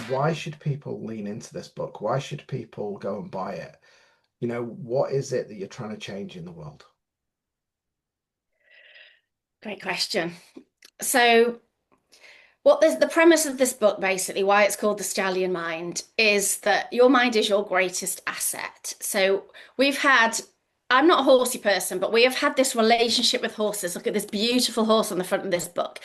why should people lean into this book? Why should people go and buy it? What is it that you're trying to change in the world? Great question. So, what the premise of this book, basically, why it's called The Stallion Mind, is that your mind is your greatest asset. So, we've had, I'm not a horsey person, but we have had this relationship with horses. Look at this beautiful horse on the front of this book.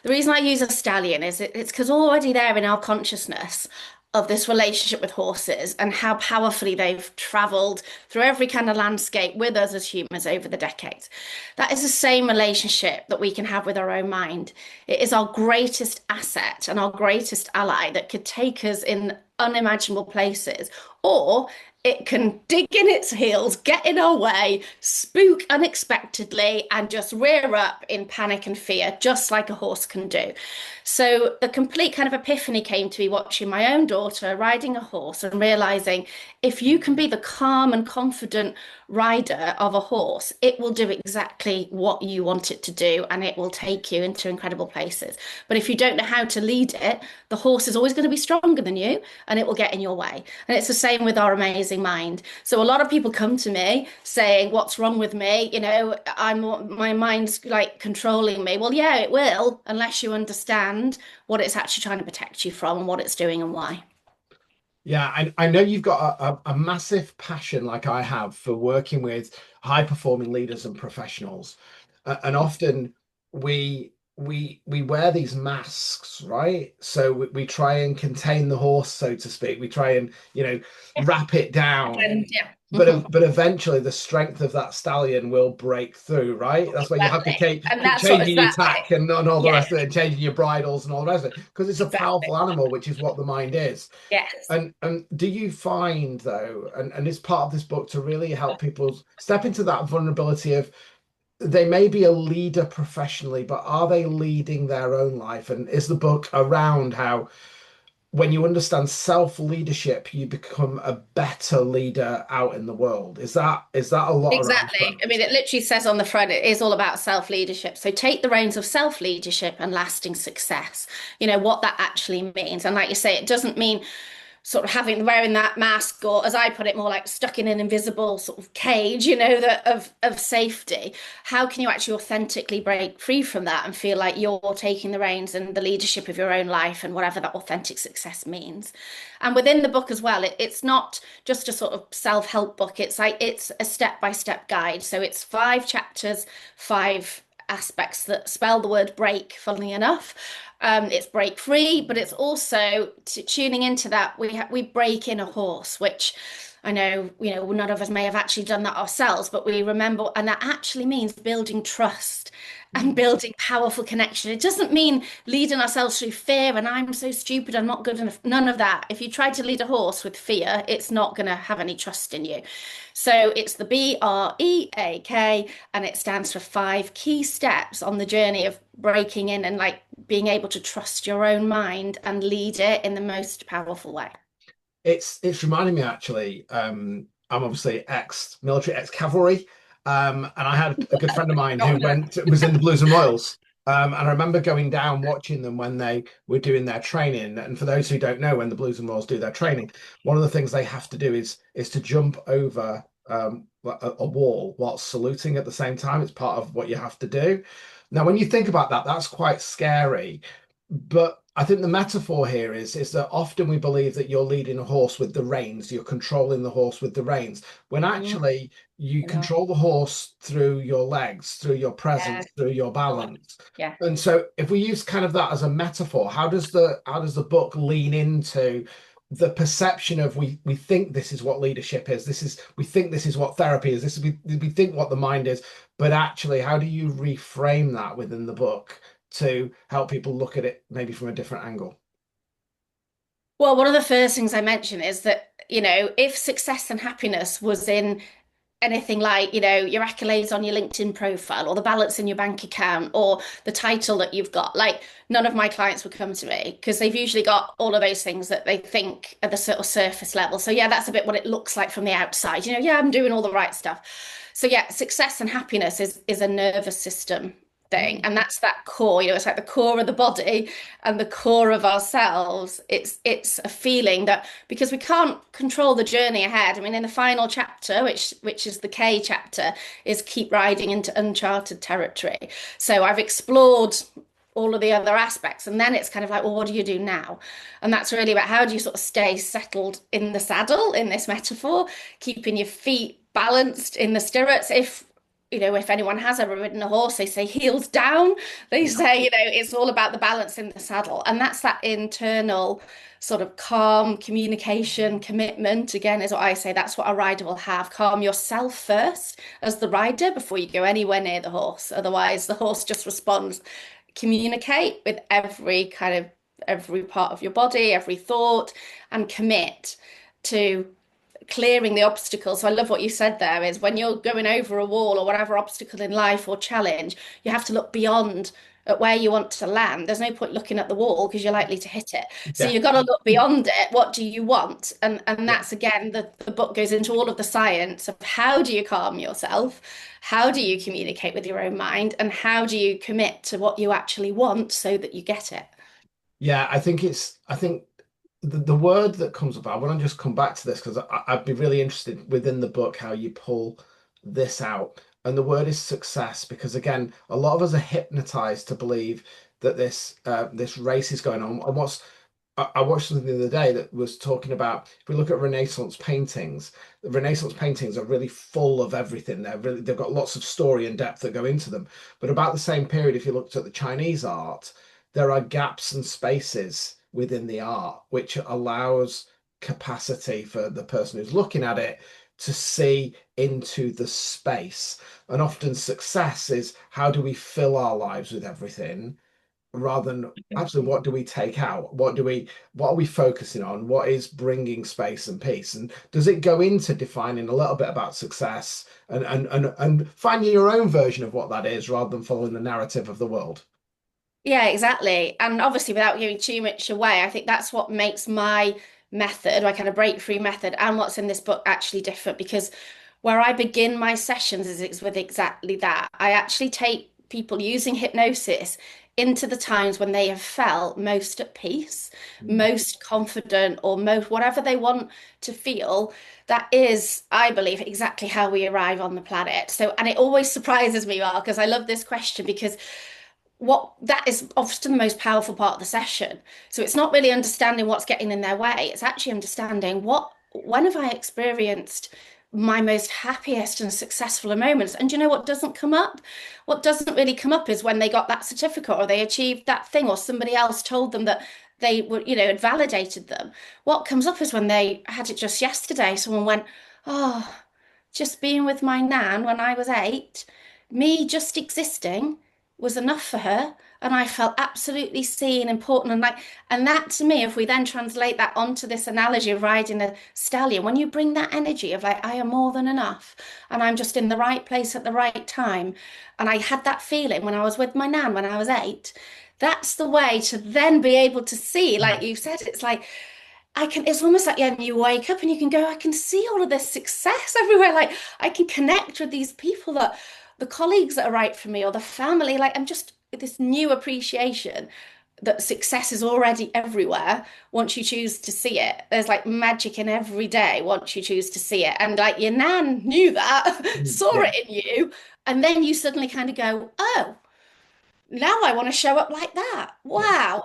The reason I use a stallion is it's because already there in our consciousness of this relationship with horses and how powerfully they've traveled through every kind of landscape with us as humans over the decades. That is the same relationship that we can have with our own mind. It is our greatest asset and our greatest ally that could take us in unimaginable places, or it can dig in its heels, get in our way, spook unexpectedly, and just rear up in panic and fear, just like a horse can do. So the complete kind of epiphany came to me watching my own daughter riding a horse and realizing if you can be the calm and confident rider of a horse, it will do exactly what you want it to do and it will take you into incredible places. But if you don't know how to lead it, the horse is always going to be stronger than you and it will get in your way. And it's the same with our amazing mind. So a lot of people come to me saying, "What's wrong with me? My mind's like controlling me." Well, yeah, it will, unless you understand what it's actually trying to protect you from and what it's doing and why. Yeah, I know you've got a massive passion, like I have, for working with high performing leaders and professionals. And often we wear these masks, right? So we try and contain the horse, so to speak. We try and, wrap it down. And yeah. But eventually the strength of that stallion will break through, right? That's why you have to Exactly. And keep that's what changing your exactly. tack and all the Yeah, rest of it, and changing your bridles and all the rest of it, because it's a exactly. powerful animal, which is what the mind is. Yes. And do you find though, and it's part of this book to really help people step into that vulnerability of they may be a leader professionally, but are they leading their own life? And is the book around how when you understand self-leadership, you become a better leader out in the world? Is that a lot around Exactly. I purpose? mean, it literally says on the front, it is all about self-leadership. So take the reins of self-leadership and lasting success. You know, what that actually means. And like you say, it doesn't mean sort of having wearing that mask, or as I put it, more like stuck in an invisible sort of cage, that of safety. How can you actually authentically break free from that and feel like you're taking the reins and the leadership of your own life and whatever that authentic success means? And within the book as well, it's not just a sort of self-help book. It's like it's a step-by-step guide. So it's 5 chapters, 5 aspects that spell the word break, funnily enough. It's break free, but it's also tuning into that. We break in a horse, which I know, none of us may have actually done that ourselves, but we remember, and that actually means building trust and Mm. building powerful connection. It doesn't mean leading ourselves through fear and I'm so stupid, I'm not good enough. None of that. If you try to lead a horse with fear, it's not going to have any trust in you. So it's the B.R.E.A.K, and it stands for 5 key steps on the journey of breaking in and like being able to trust your own mind and lead it in the most powerful way. It's reminding me actually. I'm obviously ex-military, ex-cavalry, and I had a good friend of mine who Forgotten that. was in the Blues and Royals. And I remember going down watching them when they were doing their training. And for those who don't know, when the Blues and Royals do their training, one of the things they have to do is to jump over a wall whilst saluting at the same time. It's part of what you have to do. Now, when you think about that, that's quite scary. But I think the metaphor here is that often we believe that you're leading a horse with the reins, you're controlling the horse with the reins, when Mm, actually you I know. control the horse through your legs, through your Yeah. presence, through your Sure. balance. Yeah. And so if we use kind of that as a metaphor, how does the book lean into the perception of we think this is what leadership is, we think this is what therapy is, we think what the mind is, but actually how do you reframe that within the book to help people look at it maybe from a different angle? Well, one of the first things I mentioned is that, if success and happiness was in anything like, your accolades on your LinkedIn profile or the balance in your bank account or the title that you've got, like none of my clients would come to me because they've usually got all of those things that they think at the sort of surface level. So yeah, that's a bit what it looks like from the outside. Yeah, I'm doing all the right stuff. So yeah, success and happiness is a nervous system thing, Mm. and that's that core. It's like the core of the body and the core of ourselves. It's a feeling that, because we can't control the journey ahead. I mean, in the final chapter, which is the K chapter, is keep riding into uncharted territory. So I've explored all of the other aspects, and then it's kind of like, well, what do you do now? And that's really about, how do you sort of stay settled in the saddle, in this metaphor, keeping your feet balanced in the stirrups. If anyone has ever ridden a horse, they say heels down. They Yeah. say, it's all about the balance in the saddle. And that's that internal sort of calm communication, commitment. Again, is what I say. That's what a rider will have. Calm yourself first as the rider before you go anywhere near the horse. Otherwise, the horse just responds. Communicate with every part of your body, every thought, and commit to clearing the obstacles. So I love what you said there, is when you're going over a wall or whatever obstacle in life or challenge, you have to look beyond at where you want to land. There's no point looking at the wall because you're likely to hit it. So Yeah. you've got to look beyond it. What do you want? And Yeah. that's, again, the book goes into all of the science of how do you calm yourself? How do you communicate with your own mind? And how do you commit to what you actually want so that you get it? Yeah, I think the word that comes about, I want to just come back to this because I'd be really interested within the book how you pull this out. And the word is success, because again, a lot of us are hypnotized to believe that this race is going on. And I watched something the other day that was talking about, if we look at Renaissance paintings, the Renaissance paintings are really full of everything. They've got lots of story and depth that go into them. But about the same period, if you looked at the Chinese art, there are gaps and spaces within the art, which allows capacity for the person who's looking at it to see into the space. And often success is, how do we fill our lives with everything, rather than actually what do we take out, what are we focusing on, what is bringing space and peace, and does it go into defining a little bit about success and finding your own version of what that is, rather than following the narrative of the world. Yeah, exactly. And obviously, without giving too much away, I think that's what makes my method, my kind of breakthrough method, and what's in this book actually different. Because where I begin my sessions is it's with exactly that. I actually take people using hypnosis into the times when they have felt most at peace, Mm. most confident, or most whatever they want to feel. That is, I believe, exactly how we arrive on the planet. So, and it always surprises me, Mark, because I love this question, because what that is often the most powerful part of the session. So it's not really understanding what's getting in their way. It's actually understanding when have I experienced my most happiest and successful moments. And you know what doesn't come up? What doesn't really come up is when they got that certificate or they achieved that thing or somebody else told them that they were, had validated them. What comes up is when they had it just yesterday. Someone went, oh, just being with my nan when I was 8, me just existing was enough for her. And I felt absolutely seen, important, and that to me, if we then translate that onto this analogy of riding a stallion, when you bring that energy of like, I am more than enough, and I'm just in the right place at the right time. And I had that feeling when I was with my nan when I was 8. That's the way to then be able to see, like you said, it's like it's almost like, yeah, you wake up and you can go, I can see all of this success everywhere. Like I can connect with these people, that the colleagues that are right for me, or the family. Like I'm just this new appreciation that success is already everywhere once you choose to see it. There's like magic in every day once you choose to see it. And like your nan knew that, Mm. saw Yeah. it in you, and then you suddenly kind of go, oh, now I want to show up like that. Yeah. Wow.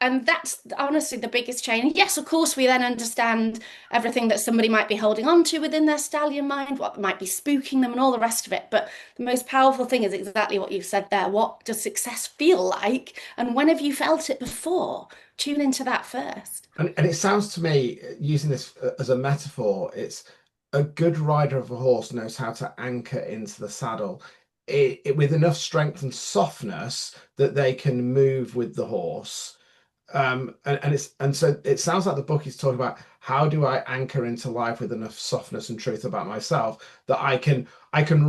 And that's honestly the biggest change. Yes, of course, we then understand everything that somebody might be holding on to within their stallion mind, what might be spooking them, and all the rest of it. But the most powerful thing is exactly what you've said there. What does success feel like? And when have you felt it before? Tune into that first. And it sounds to me, using this as a metaphor, it's a good rider of a horse knows how to anchor into the saddle, with enough strength and softness that they can move with the horse. And so it sounds like the book is talking about, how do I anchor into life with enough softness and truth about myself that I can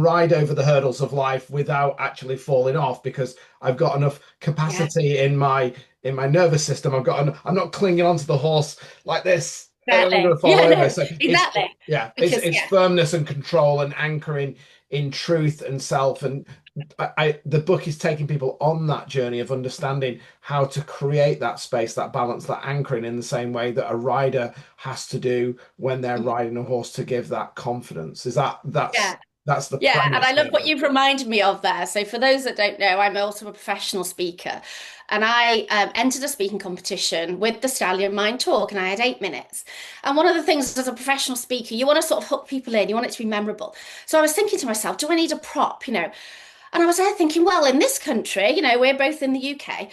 ride over the hurdles of life without actually falling off, because I've got enough Yeah, capacity in my nervous system. I'm not clinging onto the horse like this, and then I'm going exactly. to fall Yeah, over. no, So exactly. yeah, it's Because it's yeah, firmness and control and anchoring in truth and self, and the book is taking people on that journey of understanding how to create that space, that balance, that anchoring in the same way that a rider has to do when they're riding a horse to give that confidence. Is that Yeah. that's the Yeah, and I premise love what really? you've reminded me of there. So, for those that don't know, I'm also a professional speaker, and I entered a speaking competition with the Stallion Mind talk, and I had 8 minutes. And one of the things as a professional speaker, you want to sort of hook people in, you want it to be memorable. So, I was thinking to myself, do I need a prop? And I was there thinking, well, in this country, we're both in the UK.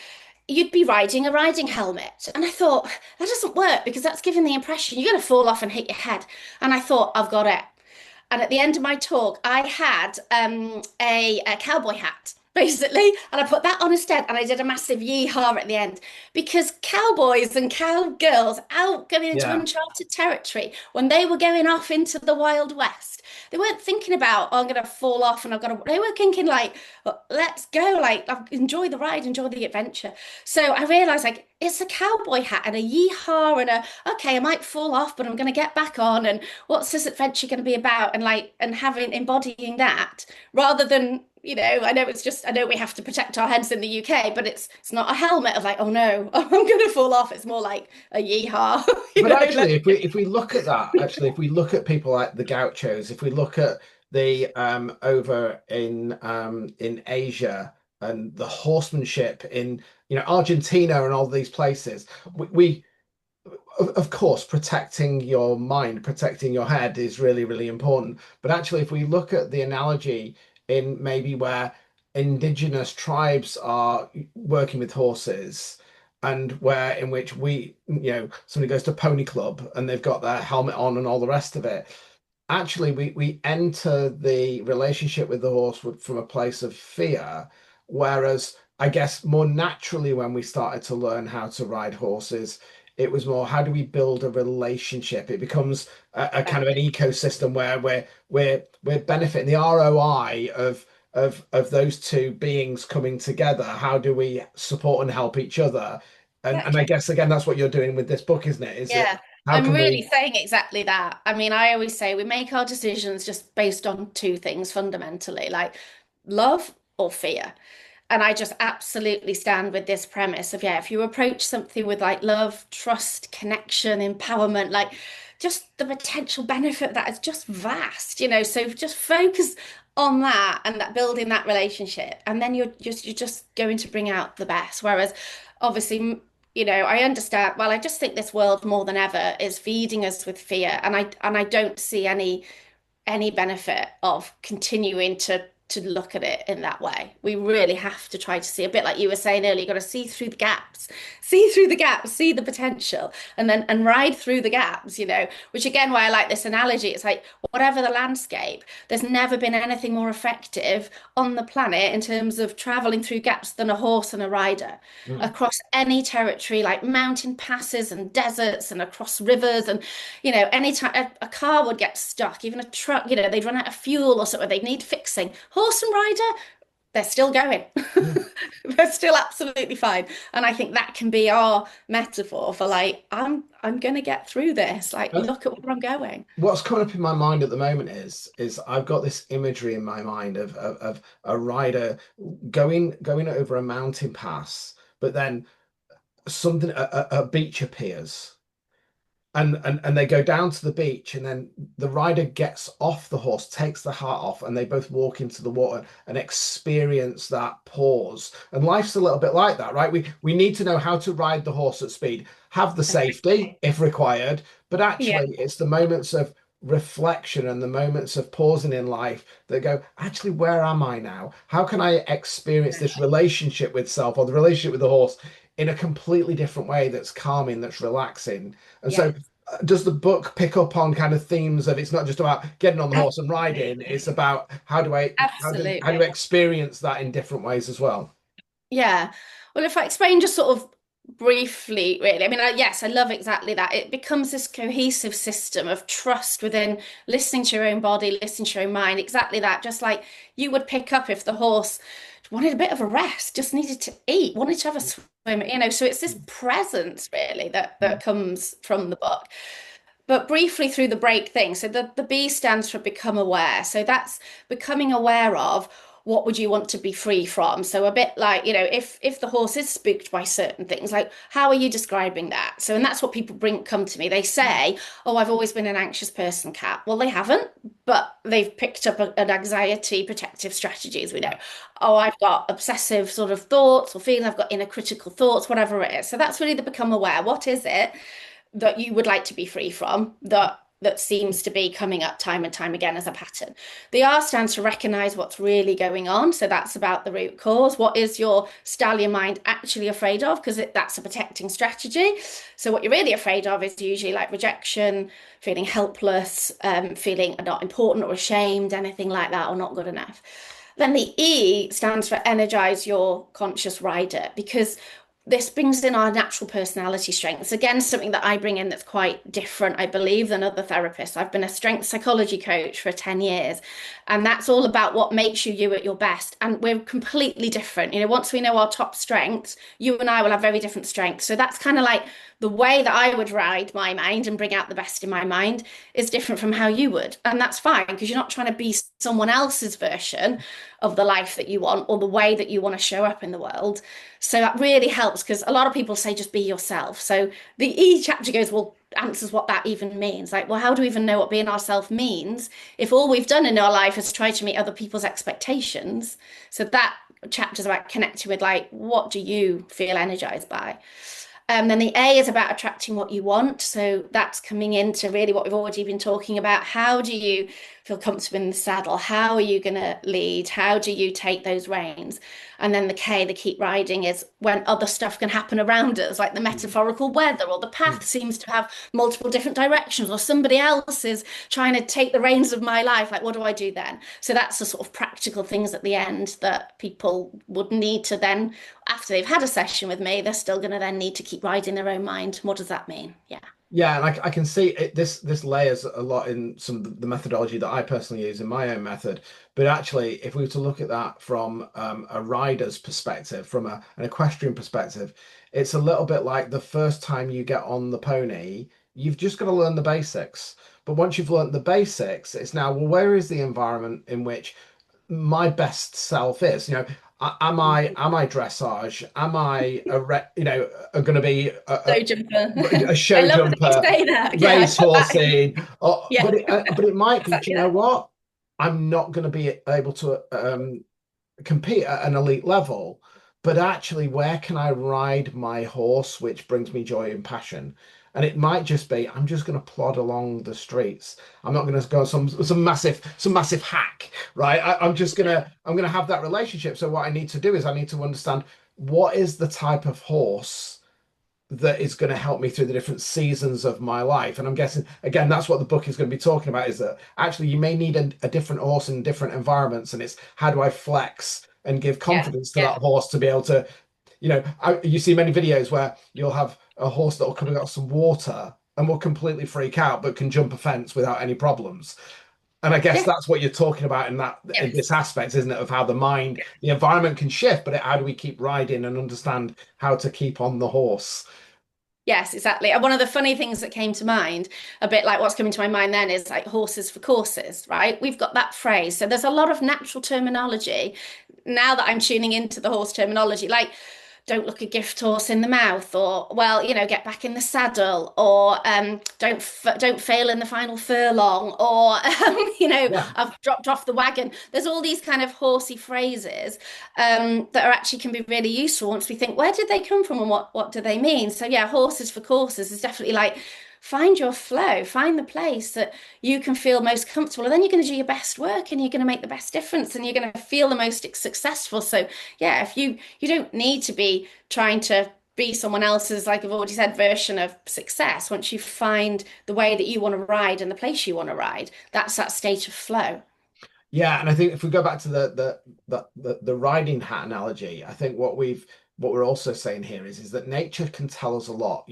You'd be riding a riding helmet. And I thought, that doesn't work because that's giving the impression you're going to fall off and hit your head. And I thought, I've got it. And at the end of my talk, I had a cowboy hat, basically, and I put that on instead, and I did a massive yee-haw at the end because cowboys and cowgirls out going into Yeah. uncharted territory when they were going off into the Wild West, they weren't thinking about, oh, I'm going to fall off and I've got to. They were thinking like, "Oh, let's go, like enjoy the ride, enjoy the adventure. So I realized like it's a cowboy hat and a yee-haw and a okay, I might fall off, but I'm going to get back on and what's this adventure going to be about and like and having embodying that rather than I know we have to protect our heads in the UK, but it's not a helmet of like, oh no, I'm going to fall off. It's more like a yeehaw. But Let actually, me if we look at that, actually, if we look at people like the Gauchos, if we look at the over in Asia and the horsemanship in Argentina and all these places, we of course, protecting your mind, protecting your head is really, really important. But actually, if we look at the analogy in maybe where indigenous tribes are working with horses, and where in which somebody goes to Pony Club and they've got their helmet on and all the rest of it, actually we enter the relationship with the horse from a place of fear, whereas I guess more naturally when we started to learn how to ride horses, it was more how do we build a relationship. It becomes a kind of an ecosystem where we're benefiting the ROI of those two beings coming together. How do we support and help each other? And I exactly. guess again that's what you're doing with this book, isn't it? Is it Yeah, how I'm can really we saying exactly that. I mean, I always say we make our decisions just based on two things fundamentally, like love or fear. And I just absolutely stand with this premise of, yeah, if you approach something with like love, trust, connection, empowerment, like just the potential benefit of that is just vast. So just focus on that and that building that relationship. And then you're just going to bring out the best. Whereas obviously, I understand, well, I just think this world more than ever is feeding us with fear. And I don't see any benefit of continuing to look at it in that way. We really have to try to see a bit like you were saying earlier, you've got to see through the gaps, see the potential, and then and ride through the gaps, which again why I like this analogy. It's like whatever the landscape, there's never been anything more effective on the planet in terms of traveling through gaps than a horse and a rider Mm. across any territory, like mountain passes and deserts and across rivers and anytime a car would get stuck, even a truck, they'd run out of fuel or something, they'd need fixing. Horse and rider, they're still going. Yeah. They're still absolutely fine. And I think that can be our metaphor for like, I'm gonna get through this. Like, Uh, look at where I'm going. What's coming up in my mind at the moment is I've got this imagery in my mind of a rider going over a mountain pass, but then something a beach appears. And they go down to the beach, and then the rider gets off the horse, takes the hat off, and they both walk into the water and experience that pause. And life's a little bit like that, right? We need to know how to ride the horse at speed, have the safety if required, but Yeah, actually it's the moments of reflection and the moments of pausing in life that go, actually, where am I now? How can I experience this relationship with self or the relationship with the horse in a completely different way that's calming, that's relaxing? And yeah, so does the book pick up on kind of themes of it's not just about getting on the horse and riding, it's absolutely. about how do I Absolutely. experience that in different ways as well? Yeah. Well, if I explain just sort of briefly, really, I mean, yes, I love exactly that. It becomes this cohesive system of trust within listening to your own body, listening to your own mind, exactly that. Just like you would pick up if the horse wanted a bit of a rest, just needed to eat, wanted to have a swim. So it's this presence really that comes from the book. But briefly through the break thing, so the B stands for become aware. So that's becoming aware of what would you want to be free from? So a bit like, if the horse is spooked by certain things, like how are you describing that? So, and that's what people come to me. They say, "Oh, I've always been an anxious person, Kat." Well, they haven't, but they've picked up an anxiety protective strategy, as we know. Oh, I've got obsessive sort of thoughts or feelings, I've got inner critical thoughts, whatever it is. So that's really the become aware. What is it that you would like to be free from that seems to be coming up time and time again as a pattern? The R stands to recognize what's really going on. So that's about the root cause. What is your stallion mind actually afraid of? Because that's a protecting strategy. So what you're really afraid of is usually like rejection, feeling helpless, feeling not important or ashamed, anything like that, or not good enough. Then the E stands for energize your conscious rider, because this brings in our natural personality strengths. Again, something that I bring in that's quite different, I believe, than other therapists. I've been a strength psychology coach for 10 years, and that's all about what makes you you at your best. And we're completely different. Once we know our top strengths, you and I will have very different strengths. So that's kind of like the way that I would ride my mind and bring out the best in my mind is different from how you would. And that's fine because you're not trying to be someone else's version of the life that you want or the way that you want to show up in the world. So that really helps because a lot of people say just be yourself. So the E chapter goes, well, answers what that even means. Like, well, how do we even know what being ourselves means if all we've done in our life is try to meet other people's expectations? So that chapter is about connecting with like, what do you feel energized by? Then the A is about attracting what you want. So that's coming into really what we've already been talking about. How do you feel comfortable in the saddle? How are you going to lead? How do you take those reins? And then the K, the keep riding, is when other stuff can happen around us, like the metaphorical weather, or the path seems to have multiple different directions, or somebody else is trying to take the reins of my life. Like, what do I do then? So that's the sort of practical things at the end that people would need to then, after they've had a session with me, they're still going to then need to keep riding their own mind. What does that mean? Yeah. Yeah, and I can see it, this layers a lot in some of the methodology that I personally use in my own method. But actually, if we were to look at that from a rider's perspective, from an equestrian perspective, it's a little bit like the first time you get on the pony, you've just got to learn the basics. But once you've learned the basics, it's now, well, where is the environment in which my best self is? Am I dressage? Am I going to be So jumper. a I show love that you jumper, say that. Yeah, I race put that in. horsing? Yeah, But it might be. that's Do you know what? I'm not going to be able to compete at an elite level, but actually, where can I ride my horse, which brings me joy and passion? And it might just be I'm just going to plod along the streets. I'm not going to go on some massive hack, right? I'm gonna have that relationship. So what I need to do is I need to understand what is the type of horse that is going to help me through the different seasons of my life. And I'm guessing, again, that's what the book is going to be talking about, is that actually you may need a different horse in different environments. And it's how do I flex and give yeah, confidence to yeah, that horse to be able to, you see many videos where you'll have a horse that will come and got some water and will completely freak out, but can jump a fence without any problems. And I guess yeah, that's what you're talking about in yes. this aspect, isn't it? Of how the mind, the environment can shift, but how do we keep riding and understand how to keep on the horse? Yes, exactly. And one of the funny things that came to mind, a bit like what's coming to my mind then, is like horses for courses, right? We've got that phrase. So there's a lot of natural terminology now that I'm tuning into the horse terminology, like don't look a gift horse in the mouth, or well, get back in the saddle, or don't fail in the final furlong, or Yeah. I've dropped off the wagon. There's all these kind of horsey phrases that are actually can be really useful once we think, where did they come from and what do they mean? So yeah, horses for courses is definitely like find your flow, find the place that you can feel most comfortable, and then you're going to do your best work and you're going to make the best difference and you're going to feel the most successful. So yeah, if you don't need to be trying to be someone else's, like I've already said, version of success. Once you find the way that you want to ride and the place you want to ride, that's that state of flow. Yeah, and I think if we go back to the riding hat analogy, I think what we're also saying here is that nature can tell us a lot.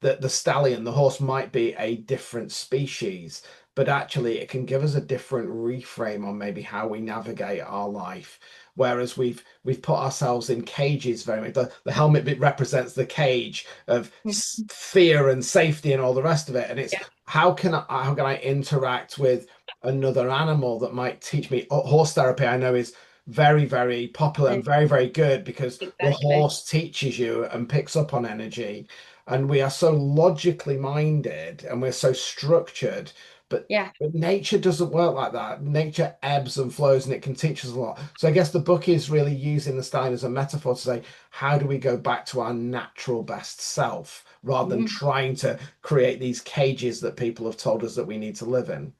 That the stallion, the horse, might be a different species, but actually it can give us a different reframe on maybe how we navigate our life. Whereas we've put ourselves in cages very much. The helmet bit represents the cage of Mhm. fear and safety and all the rest of it. And it's Yeah. how can I interact with another animal that might teach me? Horse therapy, I know, is very, very popular and very, very good because the Exactly. horse teaches you and picks up on energy. And we are so logically minded and we're so structured, but Yeah. but nature doesn't work like that. Nature ebbs and flows and it can teach us a lot. So I guess the book is really using the Stein as a metaphor to say, how do we go back to our natural best self rather than Mm. trying to create these cages that people have told us that we need to live in?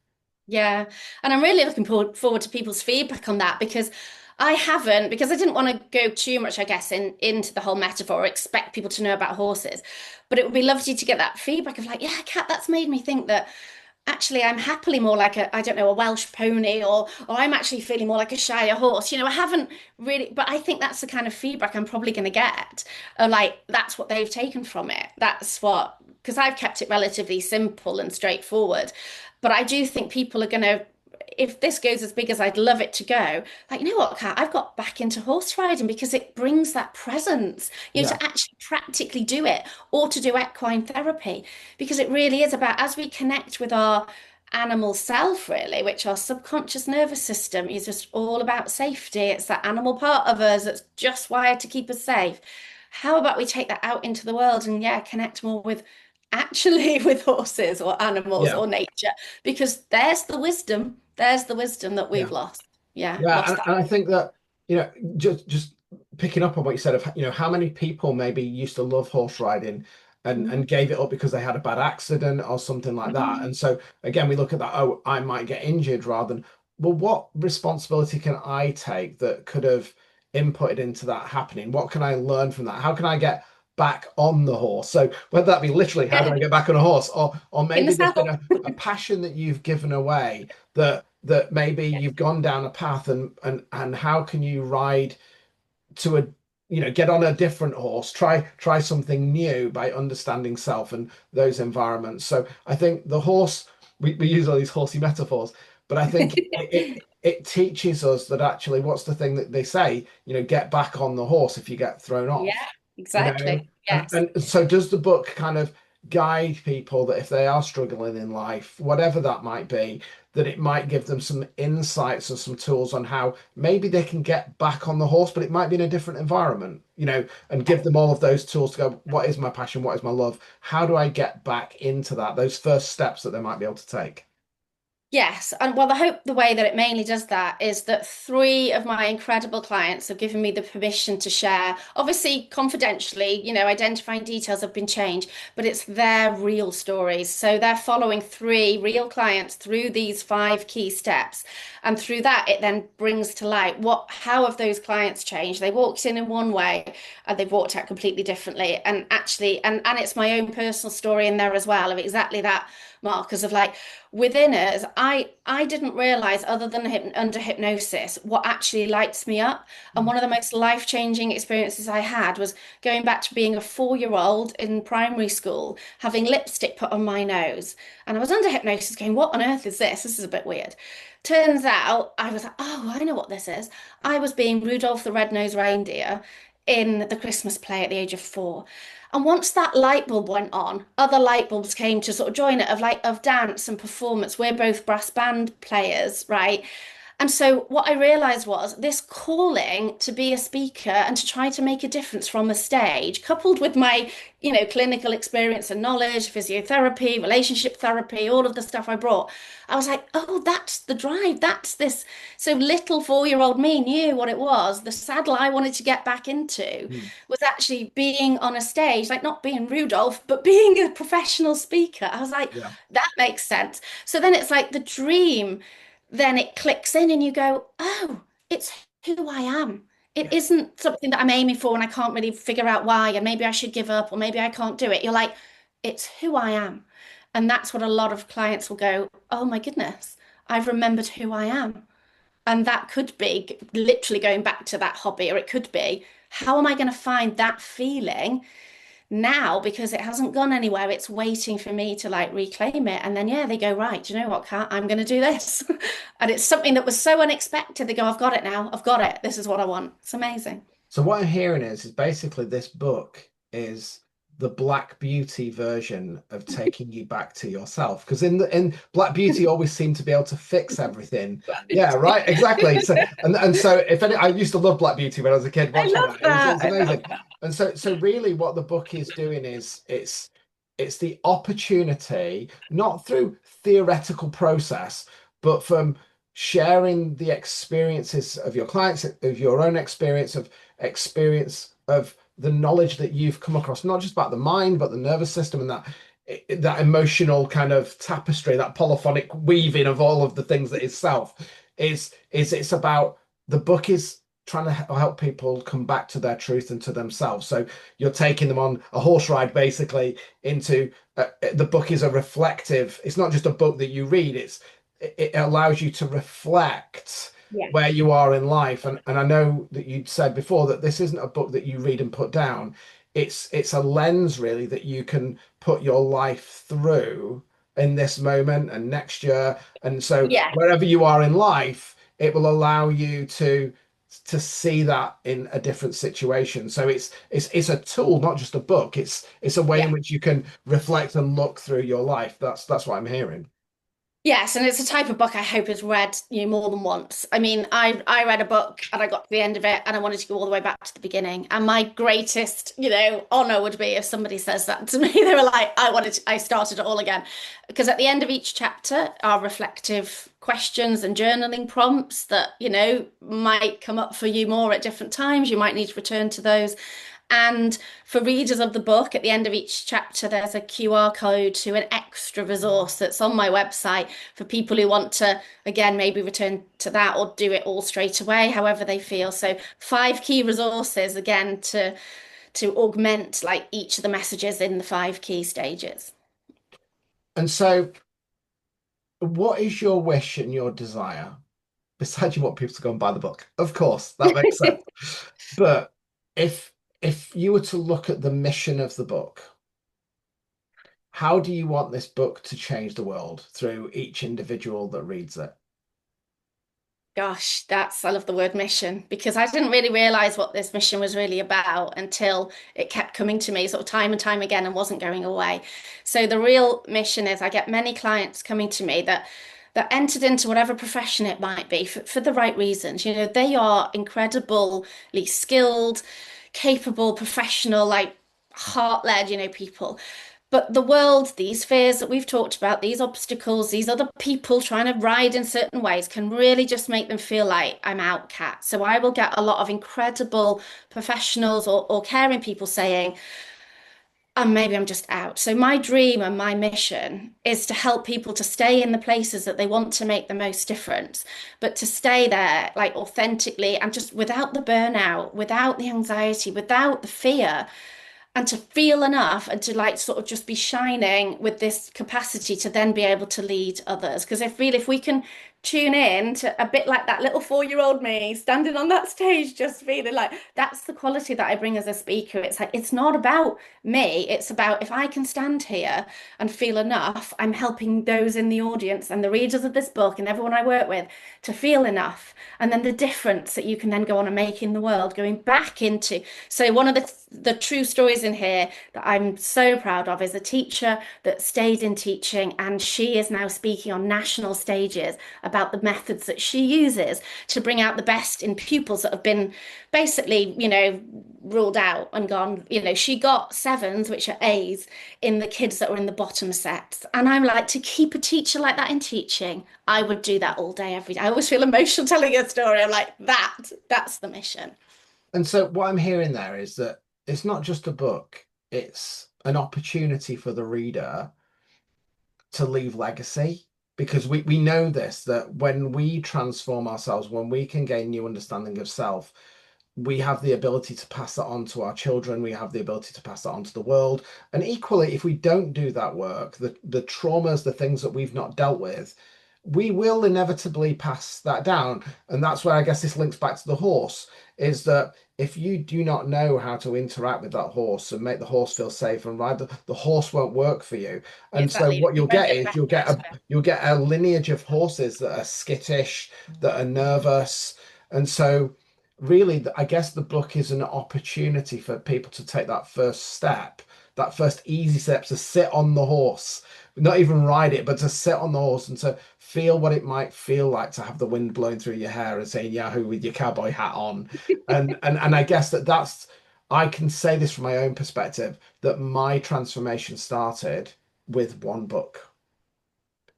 Yeah. And I'm really looking forward to people's feedback on that because I haven't, because I didn't want to go too much, I guess, into the whole metaphor or expect people to know about horses. But it would be lovely to get that feedback of like, yeah, Kat, that's made me think that actually I'm happily more like a, I don't know, a Welsh pony or I'm actually feeling more like a Shire horse. I haven't really, but I think that's the kind of feedback I'm probably going to get. Like that's what they've taken from it. That's what, because I've kept it relatively simple and straightforward. But I do think people are going to, if this goes as big as I'd love it to go, like, you know what, Kat, I've got back into horse riding because it brings that presence, Yeah, to actually practically do it or to do equine therapy because it really is about as we connect with our animal self, really, which our subconscious nervous system is just all about safety. It's that animal part of us that's just wired to keep us safe. How about we take that out into the world and, yeah, connect more with actually with horses or animals yeah, or nature? Because there's the wisdom that we've yeah. lost. Yeah, Yeah, lost that. and I think that, just picking up on what you said of, how many people maybe used to love horse riding and Mm, gave it up because they had a bad accident or something like that. mm. And so again, we look at that, oh, I might get injured rather than, well, what responsibility can I take that could have inputted into that happening? What can I learn from that? How can I get back on the horse? So whether that be literally, how do Yeah, I get back on a horse? Or in the maybe there's been saddle. a passion that you've given away that maybe you've gone down a path and how can you ride to a get on a different horse, try something new by understanding self and those environments. So I think the horse, we use all these horsey metaphors, but I think it teaches us that actually what's the thing that they say, get back on the horse if you get thrown Yeah, off, you know exactly. and Yes. and so does the book kind of guide people that if they are struggling in life, whatever that might be, that it might give them some insights and some tools on how maybe they can get back on the horse, but it might be in a different environment, and give them all of those tools to go, what is my passion? What is my love? How do I get back into that? Those first steps that they might be able to take. Yes, and well, the way that it mainly does that is that three of my incredible clients have given me the permission to share, obviously confidentially, identifying details have been changed, but it's their real stories. So they're following three real clients through these five key steps. And through that, it then brings to light how have those clients changed? They walked in one way and they've walked out completely differently. And actually, and it's my own personal story in there as well of exactly that, Marcus, of like, within us, I didn't realize, other than under hypnosis, what actually lights me up. And one of the most life-changing experiences I had was going back to being a 4-year-old in primary school, having lipstick put on my nose. And I was under hypnosis going, what on earth is this? This is a bit weird. Turns out I was like, oh, I know what this is. I was being Rudolph the Red-Nosed Reindeer in the Christmas play at the age of 4. And once that light bulb went on, other light bulbs came to sort of join it of dance and performance. We're both brass band players, right? And so what I realized was this calling to be a speaker and to try to make a difference from the stage, coupled with my, clinical experience and knowledge, physiotherapy, relationship therapy, all of the stuff I brought. I was like, oh, that's the drive. That's this. So little 4-year-old me knew what it was. The saddle I wanted to get back into Mm. was actually being on a stage, like not being Rudolph, but being a professional speaker. I was like, Yeah, that makes sense. So then it's like the dream, then it clicks in and you go, oh, it's who I am. It yeah. isn't something that I'm aiming for and I can't really figure out why, and maybe I should give up or maybe I can't do it. You're like, it's who I am. And that's what a lot of clients will go, oh my goodness, I've remembered who I am. And that could be literally going back to that hobby, or it could be, how am I going to find that feeling now because it hasn't gone anywhere? It's waiting for me to like reclaim it. And then, yeah, they go, right, do you know what, Kat? I'm going to do this. And it's something that was so unexpected. They go, I've got it now. I've got it. This is what I want. It's amazing. So what I'm hearing is basically this book is the Black Beauty version of taking you back to yourself. Because in Black Beauty always seemed to be able to fix everything. Yeah, right, exactly. So and so if any, I used to love Black Beauty when I was a kid I watching love that. that. It's I love amazing. And so really what the book is doing is it's the opportunity, not through theoretical process, but from sharing the experiences of your clients, of your own experience of the knowledge that you've come across, not just about the mind, but the nervous system and that emotional kind of tapestry, that polyphonic weaving of all of the things that is self, is it's about the book is trying to help people come back to their truth and to themselves. So you're taking them on a horse ride basically into the book is a reflective. It's not just a book that you read. It allows you to reflect Yeah. where you are in life. And I know that you'd said before that this isn't a book that you read and put down. It's a lens really that you can put your life through in this moment and next year. And so Yeah. wherever you are in life, it will allow you to see that in a different situation. So it's a tool, not just a book. It's a way Yeah. in which you can reflect and look through your life. That's what I'm hearing. Yes, and it's a type of book I hope is read, more than once. I mean, I read a book and I got to the end of it and I wanted to go all the way back to the beginning. And my greatest, honor would be if somebody says that to me. They were like, I started it all again. Because at the end of each chapter are reflective questions and journaling prompts that, might come up for you more at different times. You might need to return to those. And for readers of the book, at the end of each chapter, there's a QR code to an extra resource that's on my website for people who want to, again, maybe return to that or do it all straight away, however they feel. So 5 key resources, again, to augment like each of the messages in the 5 key stages. And so, what is your wish and your desire? Besides, you want people to go and buy the book, of course, that makes sense. But if if you were to look at the mission of the book, how do you want this book to change the world through each individual that reads it? Gosh, I love the word mission because I didn't really realize what this mission was really about until it kept coming to me sort of time and time again and wasn't going away. So the real mission is I get many clients coming to me that entered into whatever profession it might be for the right reasons. They are incredibly skilled, capable, professional, like heart-led, people. But the world, these fears that we've talked about, these obstacles, these other people trying to ride in certain ways can really just make them feel like I'm outcast. So I will get a lot of incredible professionals or caring people saying, maybe I'm just out. So my dream and my mission is to help people to stay in the places that they want to make the most difference, but to stay there like authentically and just without the burnout, without the anxiety, without the fear and to feel enough and to like sort of just be shining with this capacity to then be able to lead others. Because if we can tune in to a bit like that little 4-year-old me standing on that stage, just feeling like that's the quality that I bring as a speaker. It's like it's not about me, it's about if I can stand here and feel enough, I'm helping those in the audience and the readers of this book and everyone I work with to feel enough. And then the difference that you can then go on and make in the world, going back into. So one of the true stories in here that I'm so proud of is a teacher that stayed in teaching and she is now speaking on national stages about the methods that she uses to bring out the best in pupils that have been basically, ruled out and gone. She got sevens, which are A's, in the kids that were in the bottom sets. And I'm like, to keep a teacher like that in teaching, I would do that all day, every day. I always feel emotional telling a story. I'm like, that's the mission. And so what I'm hearing there is that it's not just a book, it's an opportunity for the reader to leave legacy. Because we know this, that when we transform ourselves, when we can gain new understanding of self, we have the ability to pass that on to our children. We have the ability to pass that on to the world. And equally, if we don't do that work, the traumas, the things that we've not dealt with, we will inevitably pass that down. And that's where I guess this links back to the horse, is that if you do not know how to interact with that horse and make the horse feel safe and ride, the horse won't work for you. And so Exactly. what You you'll won't get get the is best out of it. you'll get a lineage of horses that are skittish, that are nervous. And so really, I guess the book is an opportunity for people to take that first step that first easy step to sit on the horse, not even ride it, but to sit on the horse and to feel what it might feel like to have the wind blowing through your hair and saying Yahoo with your cowboy hat on. And I guess that's I can say this from my own perspective that my transformation started with one book.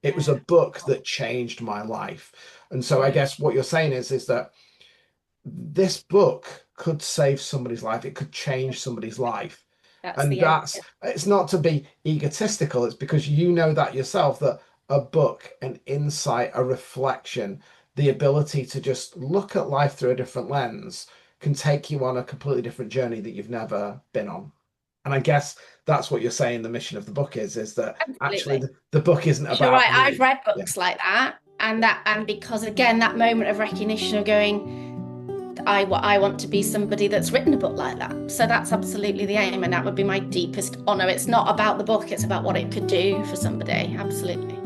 It was a Yeah. book that changed my life. And so I Yeah. guess what you're saying is that this book could save somebody's life. It could change somebody's life. That's And the aim. that's it's not to be egotistical, it's because you know that yourself that a book, an insight, a reflection, the ability to just look at life through a different lens can take you on a completely different journey that you've never been on. And I guess that's what you're saying the mission of the book is that actually Absolutely. the book isn't You're right. about I've me. read Yeah. books like that, and because again, that moment of recognition of going, I want to be somebody that's written a book like that. So that's absolutely the aim, and that would be my deepest honor. It's not about the book; it's about what it could do for somebody. Absolutely.